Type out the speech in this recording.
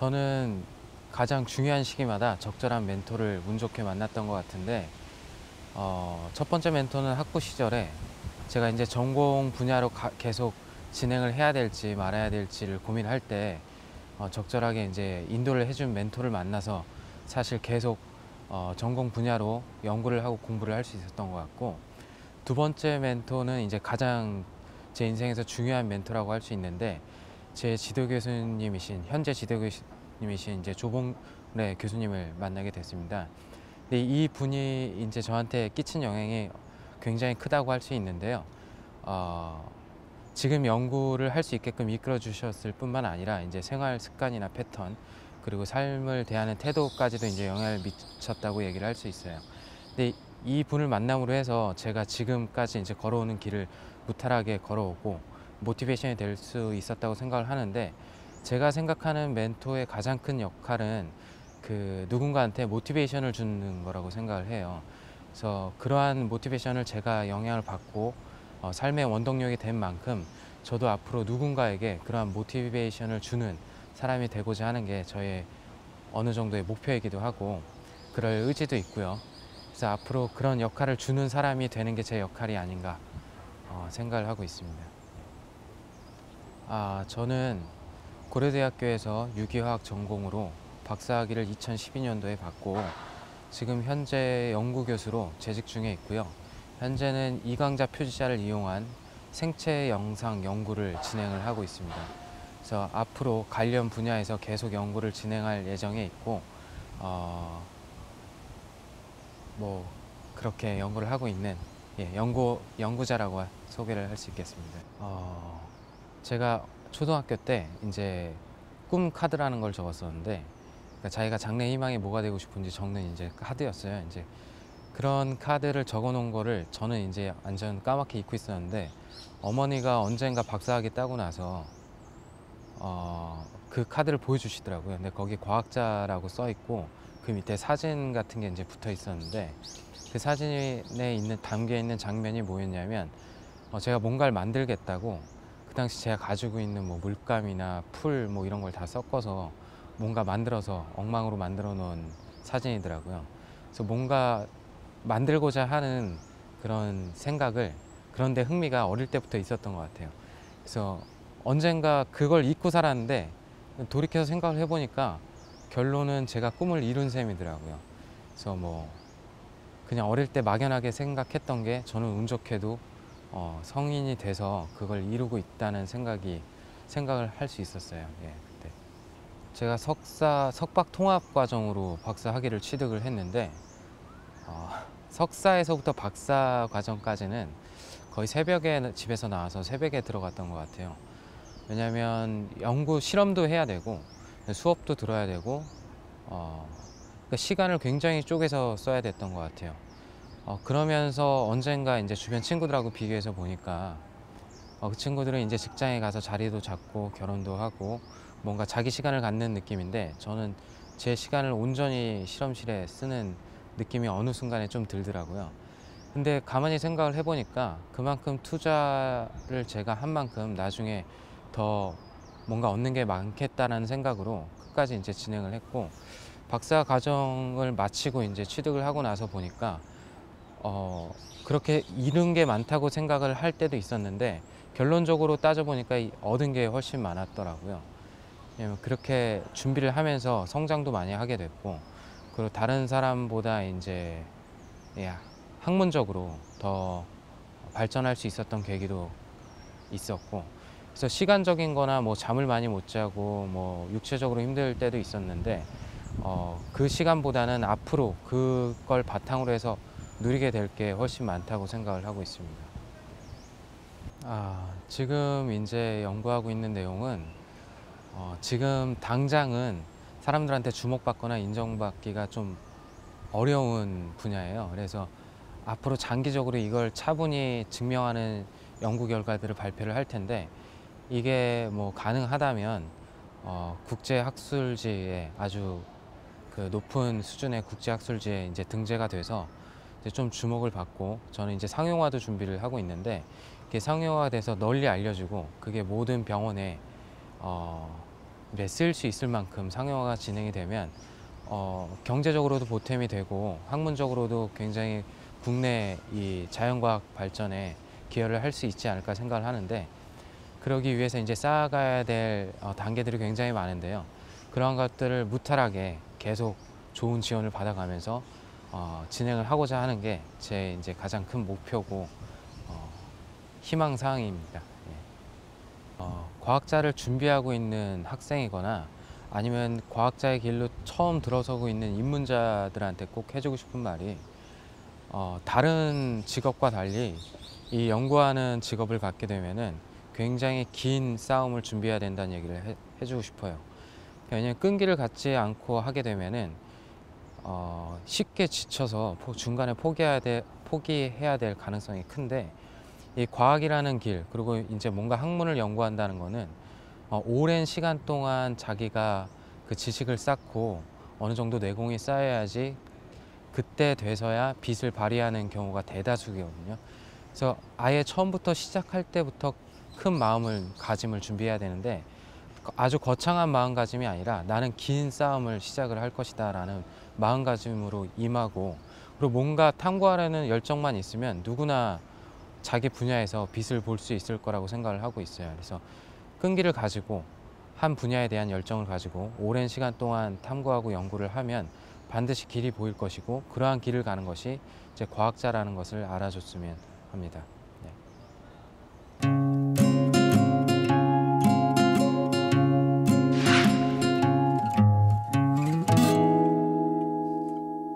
저는 가장 중요한 시기마다 적절한 멘토를 운 좋게 만났던 것 같은데, 첫 번째 멘토는 학부 시절에 제가 이제 전공 분야로 계속 진행을 해야 될지 말아야 될지를 고민할 때 적절하게 이제 인도를 해준 멘토를 만나서 사실 계속 전공 분야로 연구를 하고 공부를 할 수 있었던 것 같고, 두 번째 멘토는 이제 가장 제 인생에서 중요한 멘토라고 할 수 있는데, 제 지도 교수님이신 현재 지도 교수님이신 이제 조봉래 교수님을 만나게 됐습니다. 근데 이 분이 이제 저한테 끼친 영향이 굉장히 크다고 할 수 있는데요. 어, 지금 연구를 할 수 있게끔 이끌어 주셨을 뿐만 아니라 이제 생활 습관이나 패턴, 그리고 삶을 대하는 태도까지도 이제 영향을 미쳤다고 얘기를 할 수 있어요. 근데 이 분을 만남으로 해서 제가 지금까지 이제 걸어오는 길을 무탈하게 걸어오고 모티베이션이 될 수 있었다고 생각을 하는데, 제가 생각하는 멘토의 가장 큰 역할은 그 누군가한테 모티베이션을 주는 거라고 생각을 해요. 그래서 그러한 모티베이션을 제가 영향을 받고 삶의 원동력이 된 만큼 저도 앞으로 누군가에게 그러한 모티베이션을 주는 사람이 되고자 하는 게 저의 어느 정도의 목표이기도 하고 그럴 의지도 있고요. 그래서 앞으로 그런 역할을 주는 사람이 되는 게 제 역할이 아닌가 생각을 하고 있습니다. 저는 고려대학교에서 유기화학 전공으로 박사학위를 2012년도에 받고 지금 현재 연구교수로 재직 중에 있고요. 현재는 이강자 표지자를 이용한 생체 영상 연구를 진행을 하고 있습니다. 그래서 앞으로 관련 분야에서 계속 연구를 진행할 예정에 있고, 뭐 그렇게 연구를 하고 있는 연구자라고 소개를 할 수 있겠습니다. 제가 초등학교 때 이제 꿈 카드라는 걸 적었었는데, 그러니까 자기가 장래 희망이 뭐가 되고 싶은지 적는 이제 카드였어요. 이제 그런 카드를 적어 놓은 거를 저는 이제 완전 까맣게 잊고 있었는데, 어머니가 언젠가 박사학위 따고 나서 그 카드를 보여주시더라고요. 근데 거기 과학자라고 써 있고 그 밑에 사진 같은 게 이제 붙어 있었는데, 그 사진에 담겨 있는 장면이 뭐였냐면, 제가 뭔가를 만들겠다고 그 당시 제가 가지고 있는 뭐 물감이나 풀 뭐 이런 걸 다 섞어서 뭔가 만들어서 엉망으로 만들어 놓은 사진이더라고요. 그래서 뭔가 만들고자 하는 그런 생각을, 그런데 흥미가 어릴 때부터 있었던 것 같아요. 그래서 언젠가 그걸 잊고 살았는데 돌이켜서 생각을 해보니까 결론은 제가 꿈을 이룬 셈이더라고요. 그래서 뭐 그냥 어릴 때 막연하게 생각했던 게 저는 운 좋게도 성인이 돼서 그걸 이루고 있다는 생각을 할 수 있었어요. 예, 그때. 제가 석박 통합 과정으로 박사 학위를 취득을 했는데, 석사에서부터 박사 과정까지는 거의 새벽에 집에서 나와서 새벽에 들어갔던 것 같아요. 왜냐하면 연구 실험도 해야 되고 수업도 들어야 되고 그러니까 시간을 굉장히 쪼개서 써야 됐던 것 같아요. 그러면서 언젠가 이제 주변 친구들하고 비교해서 보니까 그 친구들은 이제 직장에 가서 자리도 잡고 결혼도 하고 뭔가 자기 시간을 갖는 느낌인데, 저는 제 시간을 온전히 실험실에 쓰는 느낌이 어느 순간에 좀 들더라고요. 근데 가만히 생각을 해보니까 그만큼 투자를 제가 한 만큼 나중에 더 뭔가 얻는 게 많겠다는 생각으로 끝까지 이제 진행을 했고, 박사 과정을 마치고 이제 취득을 하고 나서 보니까 그렇게 잃은 게 많다고 생각을 할 때도 있었는데, 결론적으로 따져보니까 얻은 게 훨씬 많았더라고요. 왜냐면 그렇게 준비를 하면서 성장도 많이 하게 됐고, 그리고 다른 사람보다 이제 예, 학문적으로 더 발전할 수 있었던 계기도 있었고, 그래서 시간적인 거나 뭐 잠을 많이 못 자고 뭐 육체적으로 힘들 때도 있었는데, 그 시간보다는 앞으로 그걸 바탕으로 해서 누리게 될 게 훨씬 많다고 생각을 하고 있습니다. 지금 이제 연구하고 있는 내용은 지금 당장은 사람들한테 주목받거나 인정받기가 좀 어려운 분야예요. 그래서 앞으로 장기적으로 이걸 차분히 증명하는 연구 결과들을 발표를 할 텐데, 이게 뭐 가능하다면 국제 학술지에 아주 그 높은 수준의 국제 학술지에 이제 등재가 돼서 이제 좀 주목을 받고, 저는 이제 상용화도 준비를 하고 있는데, 이게 상용화돼서 널리 알려지고 그게 모든 병원에 쓰일 수 있을 만큼 상용화가 진행이 되면 경제적으로도 보탬이 되고 학문적으로도 굉장히 국내 이 자연과학 발전에 기여를 할 수 있지 않을까 생각을 하는데, 그러기 위해서 이제 쌓아가야 될 단계들이 굉장히 많은데요. 그러한 것들을 무탈하게 계속 좋은 지원을 받아가면서 진행을 하고자 하는 게 제 이제 가장 큰 목표고 희망 사항입니다. 예. 과학자를 준비하고 있는 학생이거나 아니면 과학자의 길로 처음 들어서고 있는 입문자들한테 꼭 해주고 싶은 말이, 다른 직업과 달리 이 연구하는 직업을 갖게 되면은 굉장히 긴 싸움을 준비해야 된다는 얘기를 해주고 싶어요. 왜냐하면 끈기를 갖지 않고 하게 되면은 쉽게 지쳐서 중간에 포기해야 될 가능성이 큰데, 이 과학이라는 길, 그리고 이제 뭔가 학문을 연구한다는 거는 오랜 시간 동안 자기가 그 지식을 쌓고 어느 정도 내공이 쌓여야지 그때 돼서야 빛을 발휘하는 경우가 대다수거든요. 그래서 아예 처음부터 시작할 때부터 큰 마음가짐을 준비해야 되는데, 아주 거창한 마음가짐이 아니라 나는 긴 싸움을 시작을 할 것이다 라는 마음가짐으로 임하고, 그리고 뭔가 탐구하려는 열정만 있으면 누구나 자기 분야에서 빛을 볼 수 있을 거라고 생각을 하고 있어요. 그래서 끈기를 가지고 한 분야에 대한 열정을 가지고 오랜 시간 동안 탐구하고 연구를 하면 반드시 길이 보일 것이고, 그러한 길을 가는 것이 이제 과학자라는 것을 알아줬으면 합니다.